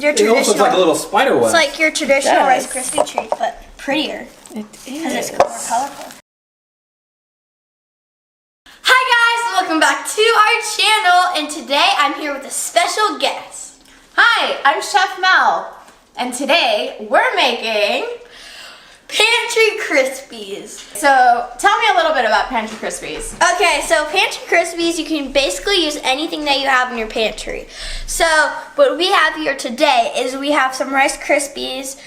your traditional. It almost looks like a little spider web. It's like your traditional Rice Krispie treat, but prettier. It is. Because it's more colorful. Hi guys, welcome back to our channel, and today I'm here with a special guest. Hi, I'm Chef Mel, and today we're making Pantry Krispies. So tell me a little bit about Pantry Krispies. Okay, so Pantry Krispies, you can basically use anything that you have in your pantry. So what we have here today is we have some Rice Krispies,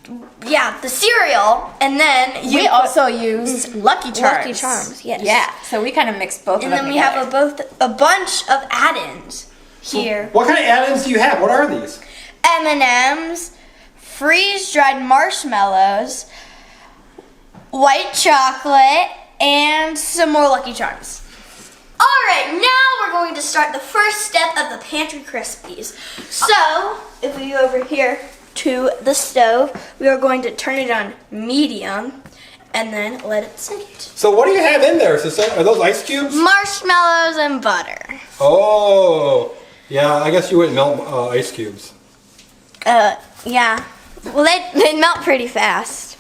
the cereal, and then we also use Lucky Charms. Lucky Charms, yes. Yeah, so we kind of mix both of them and then we together. have a bunch of add-ins here. What kind of add-ins do you have? What are these? M&M's, freeze-dried marshmallows, white chocolate, and some more Lucky Charms. Alright, now we're going to start the first step of the Pantry Krispies. So, if we go over here to the stove, we are going to turn it on medium and then let it sit. So what do you have in there, sister? Are those ice cubes? Marshmallows and butter. Oh, yeah, I guess you wouldn't melt ice cubes. Yeah. Well, they melt pretty fast.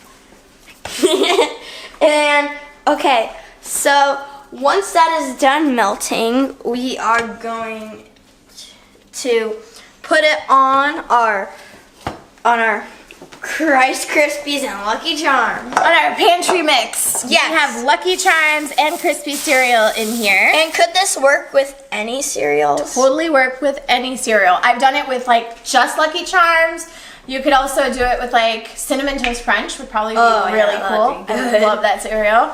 And, okay, so once that is done melting, we are going to put it on our Rice Krispies and Lucky Charms. On our pantry mix. Yes. We have Lucky Charms and Crispy cereal in here. And could this work with any cereals? Totally work with any cereal. I've done it with like just Lucky Charms. You could also do it with like Cinnamon Toast Crunch, would probably be really cool. I love that cereal.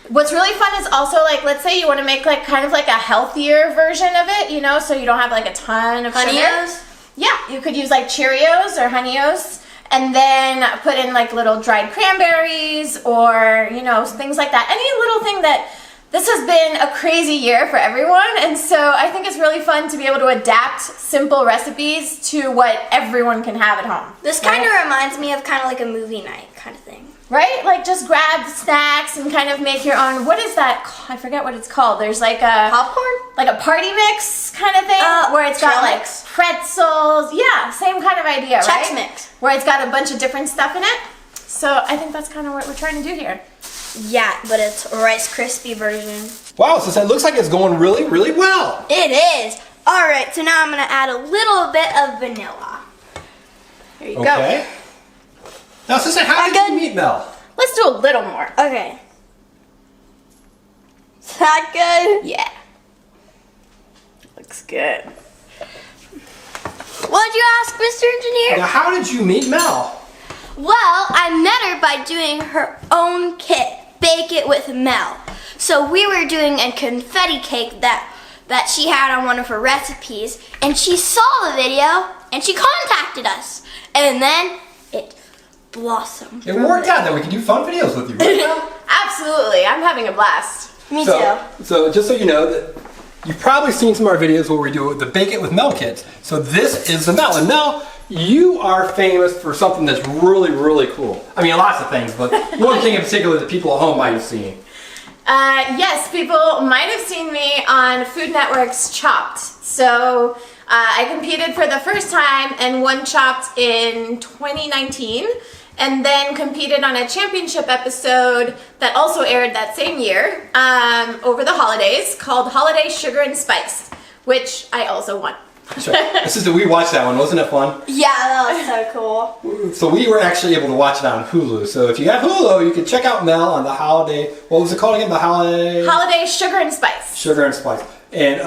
What's really fun is also like, let's say you want to make like kind of like a healthier version of it, you know, so you don't have like a ton of Honey-O's? sugar. Yeah, you could use like Cheerios or Honey-O's and then put in like little dried cranberries or, you know, things like that. Any little thing that. This has been a crazy year for everyone, and so I think it's really fun to be able to adapt simple recipes to what everyone can have at home. This kind of reminds me of kind of like a movie night kind of thing. Right? Like just grab snacks and kind of make your own, what is that? I forget what it's called. There's like a... Popcorn? Like a party mix kind of thing, where it's got like pretzels. Yeah, same kind of idea, right? Chex Mix. Where it's got a bunch of different stuff in it. So I think that's kind of what we're trying to do here. Yeah, but it's a Rice Krispie version. Wow, so it looks like it's going really, really well. It is. All right, so now I'm going to add a little bit of vanilla. Here you go. Okay. Now, sister, how did you meet Mel? Let's do a little more. Okay. Is that good? Yeah. Looks good. What'd you ask, Mr. Engineer? Now, how did you meet Mel? Well, I met her by doing her own kit, Bake It with Mel. So we were doing a confetti cake that she had on one of her recipes, and she saw the video, and she contacted us. And then it blossomed. It worked out that we can do fun videos with you, right, Mel? Absolutely. I'm having a blast. Me too. So just so you know, that you've probably seen some of our videos where we do the Bake It with Mel kits. So this is the Mel. And Mel, you are famous for something that's really, really cool. I mean, lots of things, but one thing in particular that people at home might have seen. Yes, people might have seen me on Food Network's Chopped. So I competed for the first time and won Chopped in 2019, and then competed on a championship episode that also aired that same year over the holidays called Holiday Sugar and Spice, which I also won. Sure. We watched that one. Wasn't it fun? Yeah, that was so cool. So we were actually able to watch it on Hulu. So if you have Hulu, you can check out Mel on the holiday. What was it called again? The Holiday Sugar and Spice. Sugar and Spice. And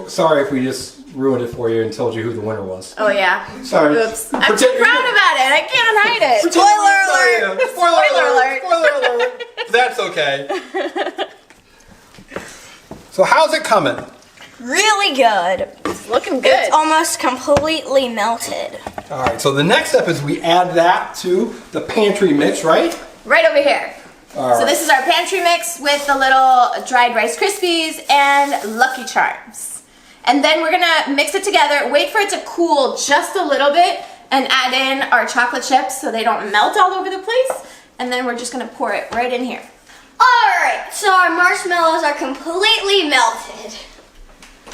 sorry if we just ruined it for you and told you who the winner was. Oh yeah. Sorry. Oops. I'm too proud about it. I can't hide it. Spoiler alert. Spoiler alert. That's okay. So how's it coming? Really good. It's looking good. It's almost completely melted. All right, so the next step is we add that to the pantry mix, right? Right over here. All right. So this is our pantry mix with the little dried Rice Krispies and Lucky Charms. And then we're gonna mix it together, wait for it to cool just a little bit, and add in our chocolate chips so they don't melt all over the place. And then we're just gonna pour it right in here. Alright, so our marshmallows are completely melted.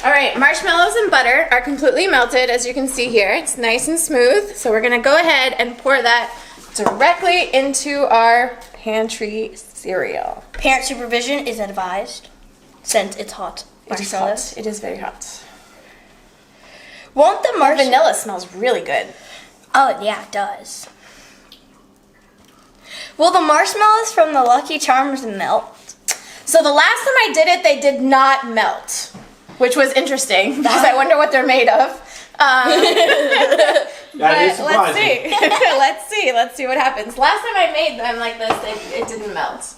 All right, marshmallows and butter are completely melted, as you can see here. It's nice and smooth. So we're gonna go ahead and pour that directly into our pantry cereal. Parent supervision is advised since it's hot. It is hot. It is very hot. Won't the Vanilla smells really good. Oh, yeah, it does. Will the marshmallows from the Lucky Charms melt? So the last time I did it, they did not melt, which was interesting because I wonder what they're made of. That is But let's surprising. see. Let's see what happens. Last time I made them like this, it didn't melt.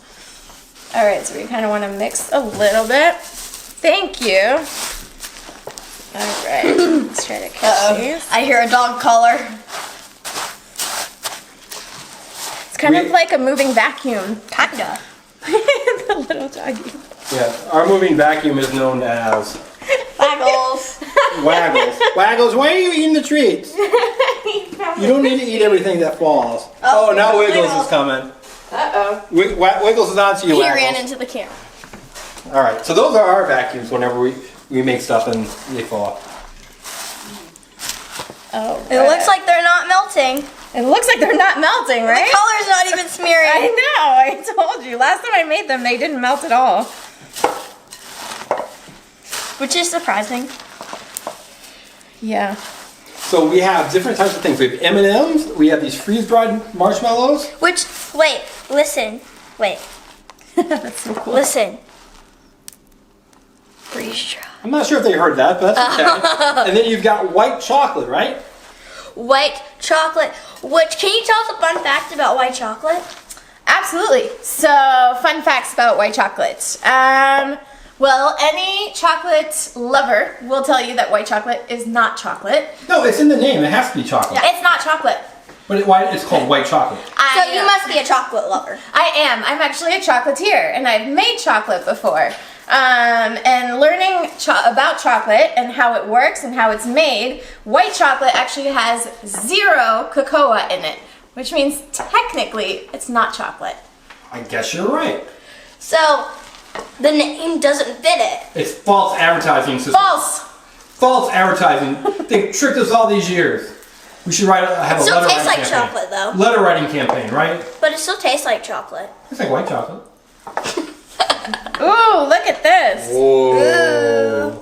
All right, so we kind of want to mix a little bit. Thank you. All right, let's try to catch these. I hear a dog collar. It's kind of like a moving vacuum. Kinda. The little doggy. Yeah, our moving vacuum is known as Waggles. Waggles. Waggles, why are you eating the treats? You don't need to eat everything that falls. Oh, now Wiggles is coming. Uh-oh. Wiggles is on to you, He Waggles. ran into the camera. All right, so those are our vacuums whenever we make stuff and they fall. Oh, It looks like they're not melting. it looks like they're not melting, right? The color's not even smearing. I know, I told you. Last time I made them, they didn't melt at all. Which is surprising. Yeah. So we have different types of things. We have M&Ms. We have these freeze-dried marshmallows. Which, wait, listen. Wait, That's so cool. listen. Freeze dry. I'm not sure if they heard that, but that's okay. And then you've got white chocolate, right? White chocolate. Which, can you tell us a fun fact about white chocolate? Absolutely. So, fun facts about white chocolate. Well, any chocolate lover will tell you that white chocolate is not chocolate. No, it's in the name. It has to be chocolate. It's not chocolate. But it's called white chocolate. So you must be a chocolate lover. I am. I'm actually a chocolatier, and I've made chocolate before. And learning about chocolate and how it works and how it's made, white chocolate actually has 0 cocoa in it, which means technically it's not chocolate. I guess you're right. So, the name doesn't fit it. It's false advertising system. False. False advertising. They tricked us all these years. We should have a Still letter tastes writing like campaign. chocolate, though. Letter writing campaign, right? But it still tastes like chocolate. It's like white chocolate. Ooh, look at this. Whoa.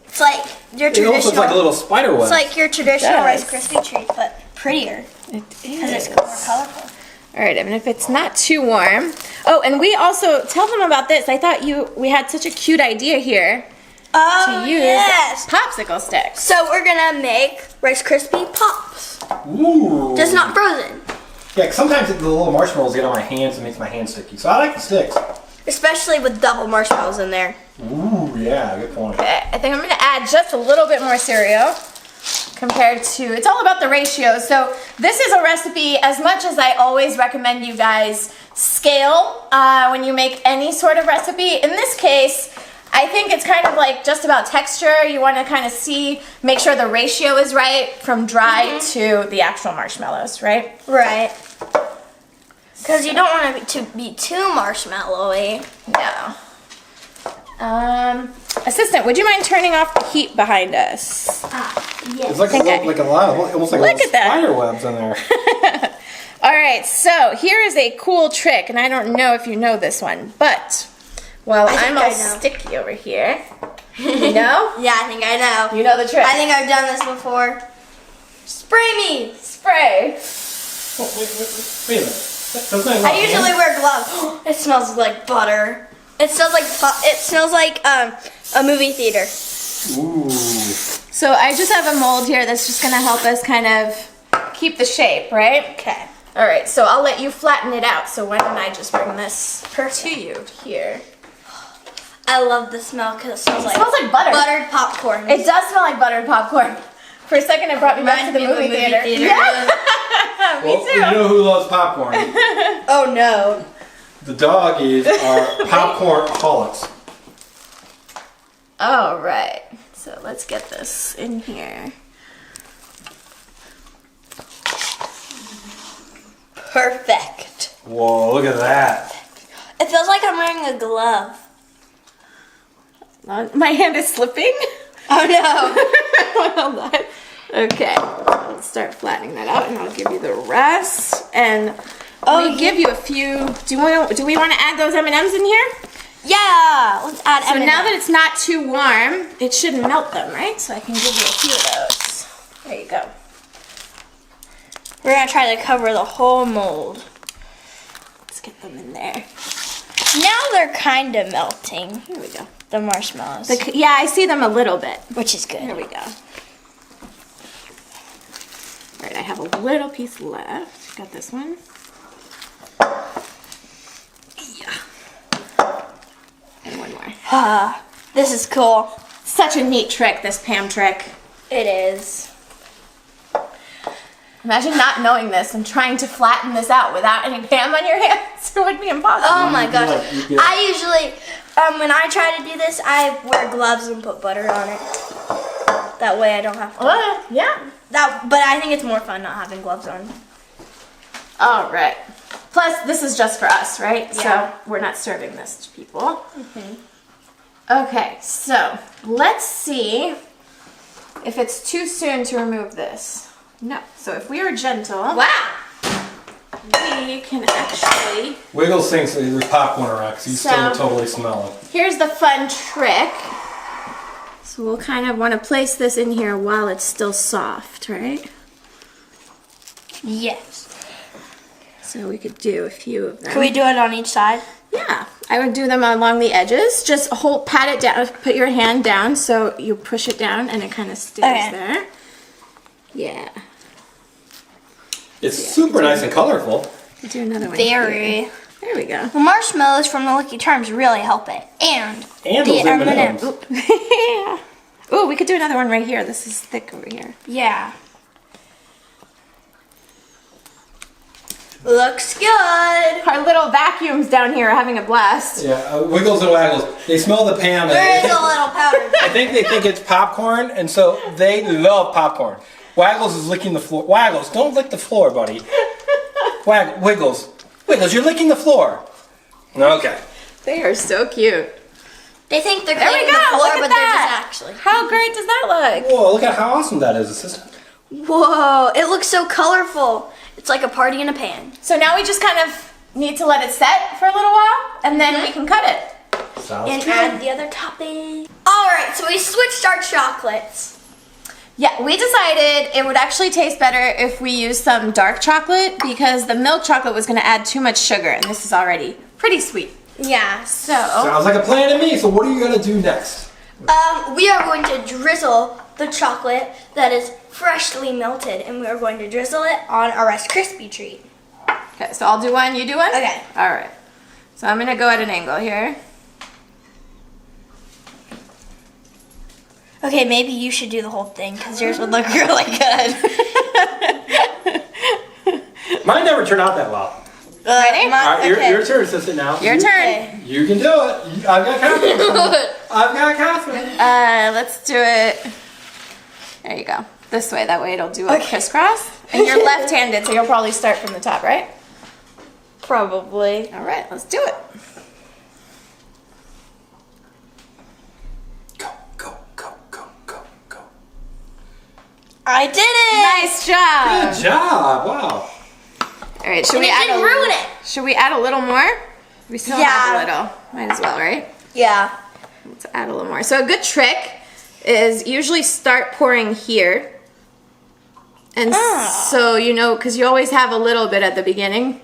It's like your It traditional. almost looks like a little spider web. It's like your traditional Yes. Rice Krispie treat, but prettier It because it's is. more colorful. All right, and if it's not too warm. Oh, and we also tell them about this. I thought we had such a cute idea here Oh to use yes. popsicle sticks. So we're gonna make Rice Krispie pops, Ooh. just not frozen. Yeah, 'cause sometimes the little marshmallows get on my hands and makes my hands sticky. So I like the sticks. Especially with double marshmallows in there. Ooh, yeah, good point. Okay, I think I'm gonna add just a little bit more cereal compared to, it's all about the ratio. So this is a recipe, as much as I always recommend you guys scale when you make any sort of recipe. In this case, I think it's kind of like just about texture. You want to kind of make sure the ratio is right from dry to the actual marshmallows, right? Right. Because you don't want it to be too marshmallowy. No. Assistant, would you mind turning off the heat behind us? Yes. It's like a lot of, almost like Look little at that. spider webs in there. All right, so here is a cool trick, and I don't know if you know this one, but while I think I'm all I know. sticky over here, you know? Yeah, I think I know. You know the trick. I think I've done this before. Spray me. Spray. Oh, wait a minute. Doesn't that I usually wear gloves. It smells like butter. It smells like a movie theater. Ooh. So I just have a mold here that's just gonna help us kind of keep the shape, right? Okay. All right, so I'll let you flatten it out. So why don't I just bring this to you here? I love the smell because it smells like butter. buttered popcorn. It does smell like buttered popcorn. For a second, it brought me back to the Reminds me of movie a movie theater. theater. Yeah, me Well, too. you know who loves popcorn? Oh no. The doggies are popcorn holics. All right, so let's get this in here. Perfect. Whoa, look at that. It feels like I'm wearing a glove. My hand is slipping. Oh no. Hold on. Okay, let's start flattening that out, and I'll give you the rest. And give you a few. Do we want to add those M&Ms in here? Yeah, let's add So M&Ms. now that it's not too warm, it shouldn't melt them, right? So I can give you a few of those. There you go. We're gonna try to cover the whole mold. Let's get them in there. Now they're kind of melting. Here we go. The marshmallows, Yeah, I see them a little bit. which is good. There we go. All right, I have a little piece left. Got this one. Yeah. And one more. This is cool. Such a neat trick, this Pam trick. It is. Imagine not knowing this and trying to flatten this out without any Pam on your hands. It would be impossible. Oh my gosh. Yeah. I usually, when I try to do this, I wear gloves and put butter on it. That way I don't have to. Yeah. But I think it's more fun not having gloves on. All right. Plus, this is just for us, right? Yeah. So we're not serving this to people. Okay, so let's see if it's too soon to remove this. No. So if we are gentle, Wow. we can actually... Wiggles thinks there's popcorn around because he's still So- totally smelling. Here's the fun trick. So we'll kind of want to place this in here while it's still soft, right? Yes. So we could do a few of them. Can we do it on each side? Yeah, I would do them along the edges. Just pat it down, put your hand down so you push it down and it kind of stays Okay. there. Yeah. It's super nice and colorful. Do another one here. Very. There we go. The marshmallows from the Lucky Charms really help it. And And the those M&Ms. M&Ms. Yeah. Ooh, we could do another one right here. This is thick over here. Yeah. Looks good. Our little vacuums down here are having a blast. Yeah, Wiggles and Waggles. They smell the Pam. There is a little powder. I think they think it's popcorn, and so they love popcorn. Waggles is licking the floor. Waggles, don't lick the floor, buddy. Wiggles, you're licking the floor. Okay. They are so cute. They think they're There we cleaning go. the floor, Look at but that. they're just actually. How great does that look? Whoa, look at how awesome that is, assistant. Whoa, it looks so colorful. It's like a party in a pan. So now we just kind of need to let it set for a little while, and then we can cut it. Sounds And good. add the other topping. Alright, so we switched our chocolates. Yeah, we decided it would actually taste better if we used some dark chocolate because the milk chocolate was going to add too much sugar, and this is already pretty sweet. Yeah. So, Sounds like a plan to me. So what are you gonna do next? We are going to drizzle the chocolate that is freshly melted, and we are going to drizzle it on our Rice Krispie treat. okay, so I'll do one, you do one? Okay. All right. So I'm going to go at an angle here. Okay, maybe you should do the whole thing because yours would look really good. Mine never turned out that well. Ready? All right, your turn, assistant. Now. Your turn. Okay. You can do it. I've got confidence. I've got confidence. Let's do it. There you go. This way. That way it'll do a crisscross. And you're left-handed, so you'll probably start from the top, right? Probably. All right, let's do it. Go, go, go, go, go, go. I did it! Nice job. Good job. Wow. All right, should And we it add didn't ruin it. Should we add a little more? We still have a little. Might as well, right? Yeah. Let's add a little more. So a good trick is usually start pouring here. And so, you know, because you always have a little bit at the beginning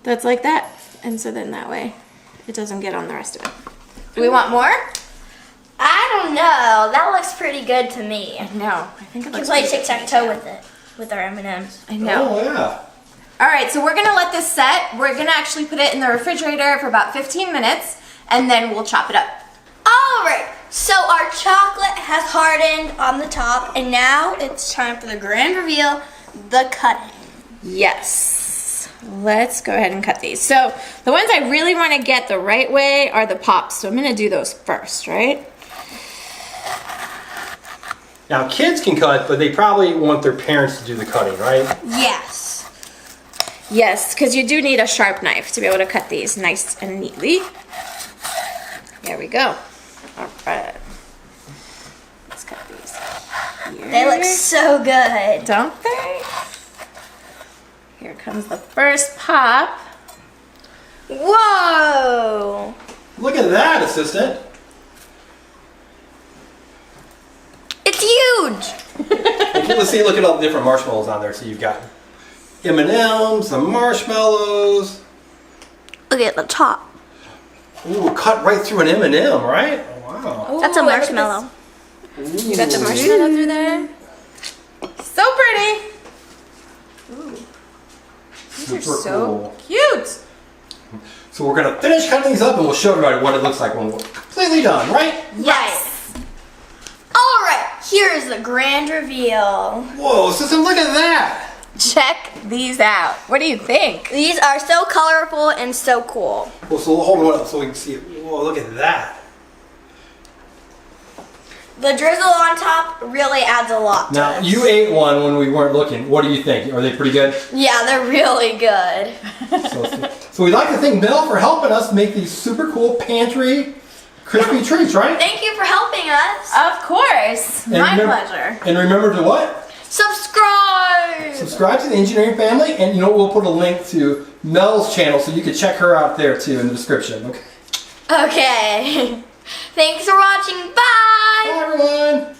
that's like that. And so then that way it doesn't get on the rest of it. Do we want more? I don't know. That looks pretty good to me. No, I think it We can looks play pretty good. tic-tac-toe with it, with our M&Ms. I know. Oh yeah. All right, so we're gonna let this set. We're gonna actually put it in the refrigerator for about 15 minutes and then we'll chop it up. Alright, so our chocolate has hardened on the top, and now it's time for the grand reveal, the cutting. Yes. Let's go ahead and cut these. So the ones I really want to get the right way are the pops. So I'm going to do those first, right? Now kids can cut, but they probably want their parents to do the cutting, right? Yes. Yes, because you do need a sharp knife to be able to cut these nice and neatly. There we go. Alright. Let's cut these here. They look so good. Don't they? Here comes the first pop. Whoa! Look at that, assistant. It's huge! Okay, let's see. Look at all the different marshmallows on there. So you've got M&Ms, some marshmallows. Look at the top. Ooh, cut right through an M&M, right? Oh, wow. That's a Ooh, look at marshmallow. this. You got the marshmallow through there. So pretty. Ooh. These are Super so cool. cute. So we're gonna finish cutting these up, and we'll show everybody what it looks like when we're completely done, right? Yes. Alright, here's the grand reveal. Whoa, assistant, look at that. Check these out. What do you think? These are so colorful and so cool. Well, so hold on up so we can see it. Whoa, look at that. The drizzle on top really adds a lot to Now, it. you ate one when we weren't looking. What do you think? Are they pretty good? Yeah, they're really good. So we'd like to thank Mel for helping us make these super cool pantry crispy treats, right? Thank you for helping us. Of course. And My remember- pleasure. And remember to what? Subscribe! Subscribe to the Engineering Family, and you know we'll put a link to Mel's channel so you can check her out there too in the description. Okay. Okay. Thanks for watching. Bye! Bye everyone.